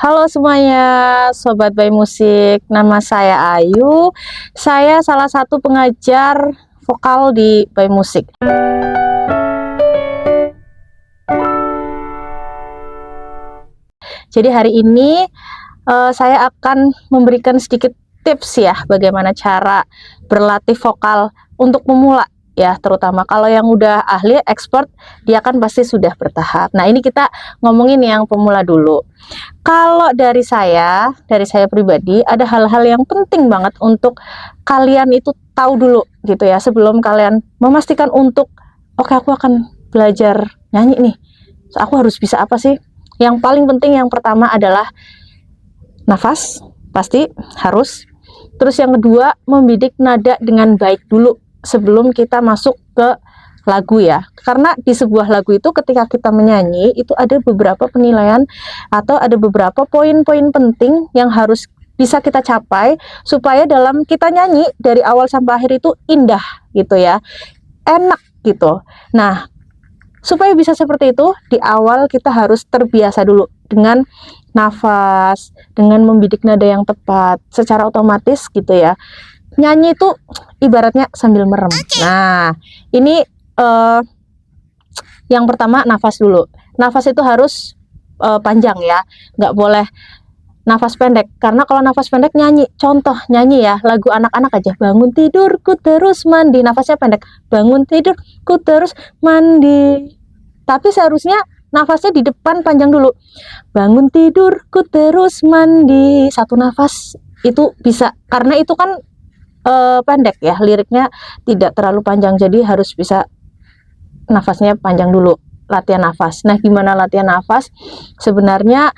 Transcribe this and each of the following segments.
Halo semuanya, Sobat Bay Musik. Nama saya Ayu. Saya salah satu pengajar vokal di Bay Musik. Jadi hari ini saya akan memberikan sedikit tips ya, bagaimana cara berlatih vokal untuk pemula ya, terutama kalau yang udah ahli expert dia kan pasti sudah bertahap. Nah, ini kita ngomongin yang pemula dulu. Kalau dari saya pribadi ada hal-hal yang penting banget untuk kalian itu tahu dulu gitu ya, sebelum kalian memastikan untuk oke, aku akan belajar nyanyi nih. So, aku harus bisa apa sih? Yang paling penting yang pertama adalah nafas, pasti harus. Terus yang kedua, membidik nada dengan baik dulu sebelum kita masuk ke lagu ya. Karena di sebuah lagu itu ketika kita menyanyi itu ada beberapa penilaian atau ada beberapa poin-poin penting yang harus bisa kita capai supaya dalam kita nyanyi dari awal sampai akhir itu indah gitu ya. Enak gitu. Nah, supaya bisa seperti itu, di awal kita harus terbiasa dulu dengan nafas, dengan membidik nada yang tepat, secara otomatis gitu ya. Nyanyi itu ibaratnya sambil merem. Nah, ini yang pertama nafas dulu. Nafas itu harus panjang ya, nggak boleh nafas pendek, karena kalau nafas pendek nyanyi, contoh nyanyi ya lagu anak-anak aja, bangun tidurku terus mandi, nafasnya pendek, bangun tidurku terus mandi, tapi seharusnya nafasnya di depan panjang dulu, bangun tidurku terus mandi, satu nafas itu bisa, karena itu kan pendek ya, liriknya tidak terlalu panjang, jadi harus bisa nafasnya panjang dulu, latihan nafas. Nah, gimana latihan nafas? Sebenarnya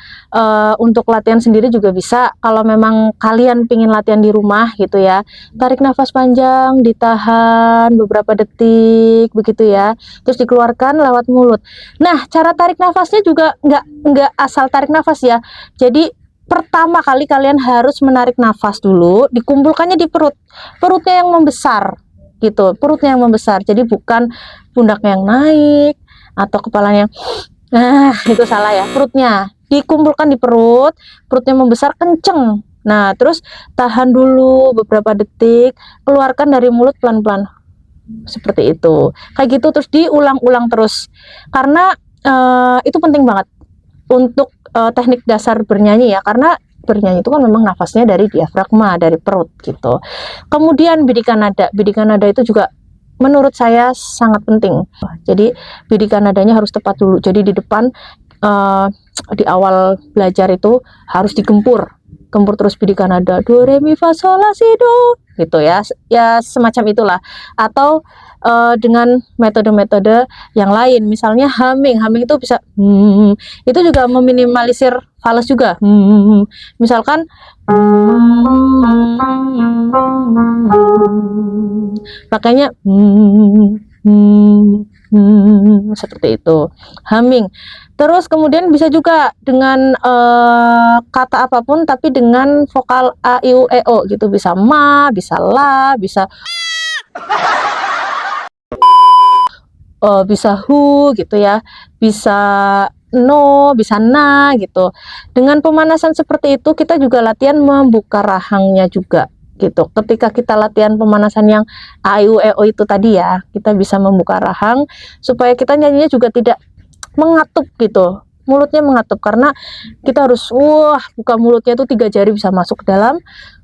untuk latihan sendiri juga bisa. Kalau memang kalian pingin latihan di rumah gitu ya, tarik nafas panjang, ditahan beberapa detik begitu ya, terus dikeluarkan lewat mulut. Nah, cara tarik nafasnya juga nggak asal tarik nafas ya. Jadi pertama kali kalian harus menarik nafas dulu, dikumpulkannya di perutnya yang membesar gitu, perutnya yang membesar. Jadi bukan pundaknya yang naik atau kepalanya. Nah, itu salah ya. Perutnya dikumpulkan di perutnya membesar kenceng. Nah, terus tahan dulu beberapa detik, keluarkan dari mulut pelan-pelan. Seperti itu. Kayak gitu terus diulang-ulang terus. Karena itu penting banget untuk teknik dasar bernyanyi ya, karena bernyanyi itu kan memang nafasnya dari diafragma, dari perut gitu. Kemudian bidikan nada itu juga menurut saya sangat penting. Jadi bidikan nadanya harus tepat dulu. Jadi di depan di awal belajar itu harus digempur terus bidikan nada, do re mi fa sol la si do gitu ya, ya semacam itulah. Atau dengan metode-metode yang lain, misalnya humming itu bisa itu juga meminimalisir fals juga. Misalkan makanya seperti itu, humming. Terus kemudian bisa juga dengan kata apapun tapi dengan vokal a, i, u, e, o gitu, bisa ma, bisa la, bisa hu gitu ya, bisa no, bisa na gitu. Dengan pemanasan seperti itu kita juga latihan membuka rahangnya juga gitu. Ketika kita latihan pemanasan yang a, i, u, e, o itu tadi ya, kita bisa membuka rahang supaya kita nyanyinya juga tidak mengatup gitu, mulutnya mengatup, karena kita harus buka mulutnya itu 3 jari bisa masuk ke dalam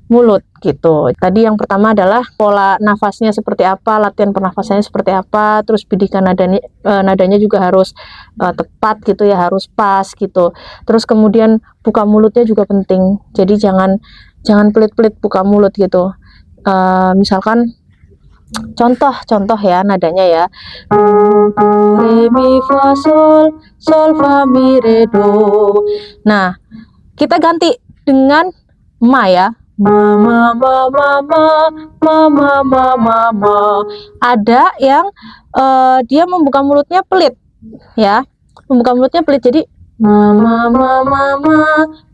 mulut gitu. Tadi yang pertama adalah pola nafasnya seperti apa, latihan pernafasannya seperti apa, terus bidikan nadanya juga harus tepat gitu ya, harus pas gitu. Terus kemudian buka mulutnya juga penting, jadi jangan pelit-pelit buka mulut gitu. Misalkan contoh ya nadanya ya, re mi fa sol fa mi re do. Nah, kita ganti dengan ma ya, ma ma ma ma ma ma ma ma ma. Ada yang dia membuka mulutnya pelit ya, membuka mulutnya pelit, jadi ma ma ma ma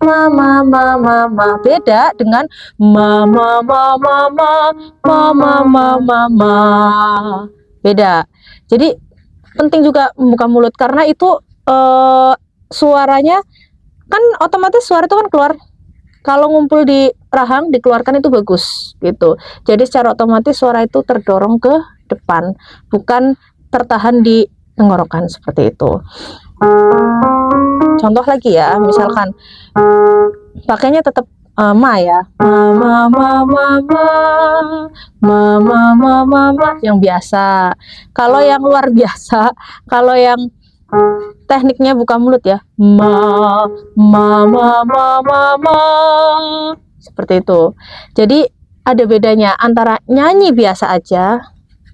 ma ma ma ma ma. Beda dengan ma ma ma ma ma ma ma ma ma ma. Beda. Jadi penting juga membuka mulut, karena itu suaranya kan otomatis suara itu kan keluar. Kalau ngumpul di rahang dikeluarkan itu bagus gitu. Jadi secara otomatis suara itu terdorong ke depan, bukan tertahan di tenggorokan seperti itu. Contoh lagi ya, misalkan pakainya tetap ma ya, ma yang biasa. Kalau yang luar biasa, kalau yang tekniknya buka mulut ya, ma seperti itu. Jadi ada bedanya antara nyanyi biasa aja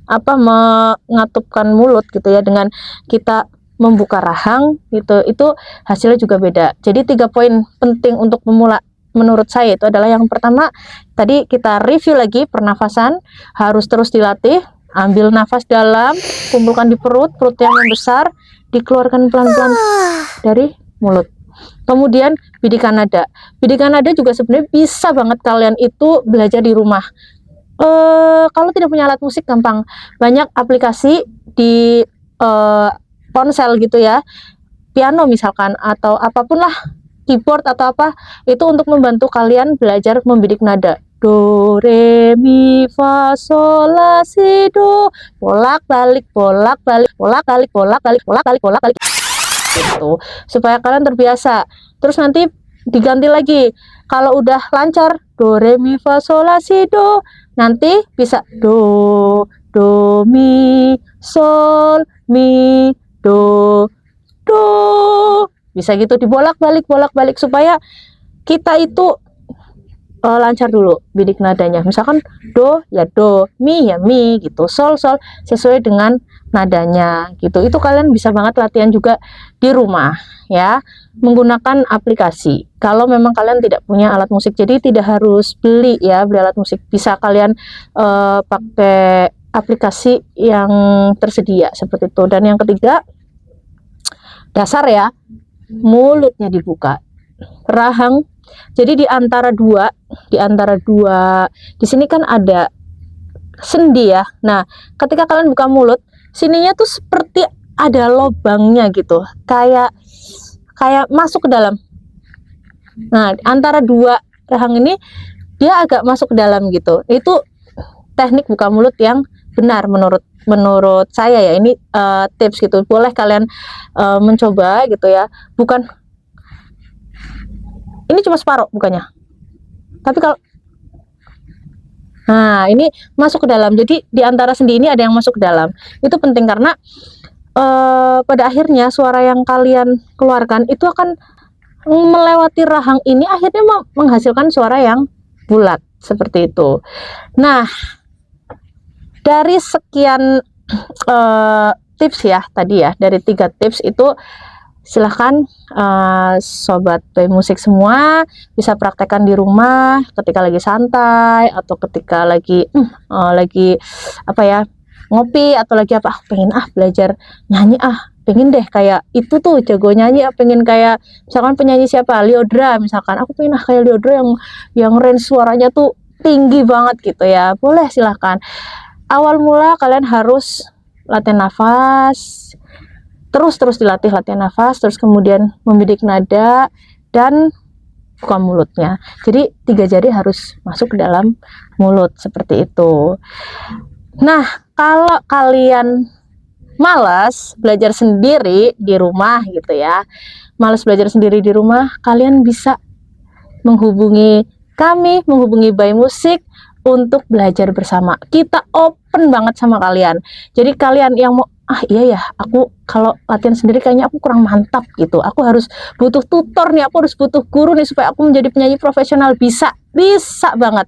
apa mengatupkan mulut gitu ya dengan kita membuka rahang gitu, itu hasilnya juga beda. Jadi 3 poin penting untuk pemula menurut saya itu adalah yang pertama tadi kita review lagi, pernafasan harus terus dilatih. Ambil nafas dalam, kumpulkan di perut yang membesar, dikeluarkan pelan-pelan dari mulut. Kemudian bidikan nada. Bidikan nada juga sebenarnya bisa banget kalian itu belajar di rumah. Kalau tidak punya alat musik gampang, banyak aplikasi di ponsel gitu ya, piano misalkan atau apapun lah, keyboard atau apa, itu untuk membantu kalian belajar membidik nada. Do, re, mi, fa, sol, la, si, do, bolak-balik gitu, supaya kalian terbiasa. Terus nanti diganti lagi, kalau udah lancar do, re, mi, fa, sol, la, si, do, nanti bisa do, mi, sol, mi, do, bisa gitu dibolak-balik supaya kita itu lancar dulu bidik nadanya. Misalkan do ya do, mi ya mi gitu, sol sesuai dengan nadanya gitu. Itu kalian bisa banget latihan juga di rumah ya, menggunakan aplikasi. Kalau memang kalian tidak punya alat musik, jadi tidak harus beli alat musik, bisa kalian pakai aplikasi yang tersedia seperti itu. Dan yang ketiga, dasar ya, mulutnya dibuka, rahang. Jadi di antara dua di sini kan ada sendi ya. Nah, ketika kalian buka mulut, sininya tuh seperti ada lubangnya gitu, kayak masuk ke dalam. Nah, antara dua rahang ini dia agak masuk ke dalam gitu. Itu teknik buka mulut yang benar menurut saya ya. Ini tips gitu, boleh kalian mencoba gitu ya. Bukan, ini cuma separuh bukannya, tapi kalau nah ini masuk ke dalam, jadi di antara sendi ini ada yang masuk ke dalam. Itu penting karena pada akhirnya suara yang kalian keluarkan itu akan melewati rahang ini, akhirnya menghasilkan suara yang bulat seperti itu. Nah, dari sekian tips ya tadi ya, dari 3 tips itu silahkan sobat play musik semua bisa praktekkan di rumah ketika lagi santai atau ketika lagi apa ya, ngopi atau lagi apa, pengen belajar nyanyi, pengen deh kayak itu tuh jago nyanyi, pengen kayak misalkan penyanyi siapa, Lyodra misalkan, aku pengen kayak Lyodra yang range suaranya tuh tinggi banget gitu ya, boleh silahkan. Awal mula kalian harus latihan nafas, terus dilatih latihan nafas, terus kemudian membidik nada dan buka mulutnya. Jadi 3 jari harus masuk ke dalam mulut seperti itu. Nah, kalau kalian malas belajar sendiri di rumah gitu ya, malas belajar sendiri di rumah, kalian bisa menghubungi kami, menghubungi By Musik untuk belajar bersama. Kita open banget sama kalian. Jadi kalian yang mau, iya ya, aku kalau latihan sendiri kayaknya aku kurang mantap gitu, aku harus butuh tutor nih, aku harus butuh guru nih supaya aku menjadi penyanyi profesional. Bisa banget,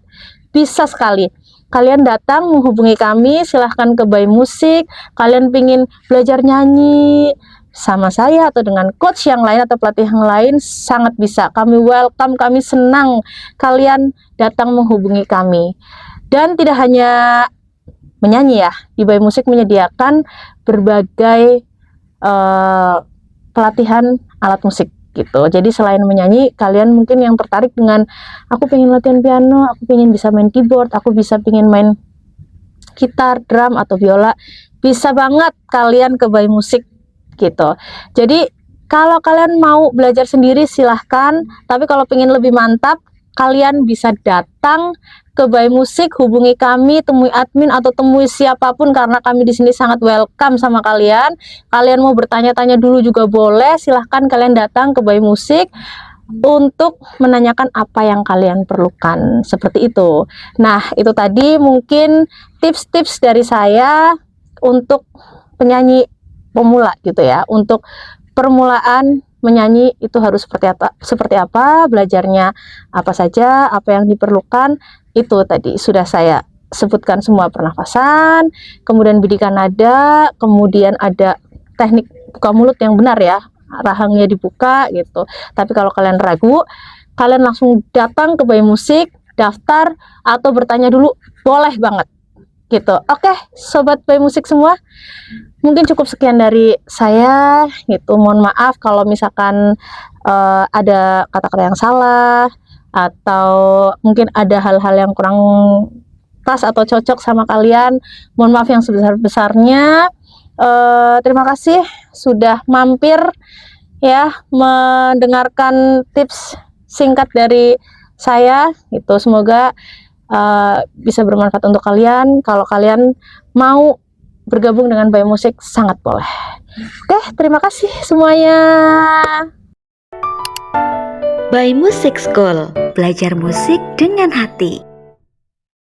bisa sekali. Kalian datang menghubungi kami, silahkan ke By Musik. Kalian pingin belajar nyanyi sama saya atau dengan coach yang lain atau pelatih yang lain, sangat bisa. Kami welcome, kami senang kalian datang menghubungi kami. Dan tidak hanya menyanyi ya, di By Musik menyediakan berbagai pelatihan alat musik gitu. Jadi selain menyanyi, kalian mungkin yang tertarik dengan aku pengen latihan piano, aku pengen bisa main keyboard, aku pengen main gitar, drum atau biola, bisa banget kalian ke By Musik gitu. Jadi Kalau kalian mau belajar sendiri silahkan, tapi kalau pengen lebih mantap, kalian bisa datang ke Bay Musik, hubungi kami, temui admin atau temui siapapun karena kami di sini sangat welcome sama kalian. Kalian mau bertanya-tanya dulu juga boleh, silahkan kalian datang ke Bay Musik untuk menanyakan apa yang kalian perlukan, seperti itu. Nah, itu tadi mungkin tips-tips dari saya untuk penyanyi pemula gitu ya, untuk permulaan menyanyi itu harus seperti apa, belajarnya apa saja, apa yang diperlukan, itu tadi sudah saya sebutkan semua. Pernafasan, kemudian bidikan nada, kemudian ada teknik buka mulut yang benar ya, rahangnya dibuka gitu. Tapi kalau kalian ragu, kalian langsung datang ke Bay Musik, daftar atau bertanya dulu, boleh banget gitu. Oke, sobat Bay Musik semua, mungkin cukup sekian dari saya gitu. Mohon maaf kalau misalkan ada kata-kata yang salah atau mungkin ada hal-hal yang kurang pas atau cocok sama kalian. Mohon maaf yang sebesar-besarnya. Terima kasih sudah mampir ya mendengarkan tips singkat dari saya gitu. Semoga bisa bermanfaat untuk kalian. Kalau kalian mau bergabung dengan Bay Musik, sangat boleh. Oke, terima kasih semuanya. Bay Music School, belajar musik dengan hati.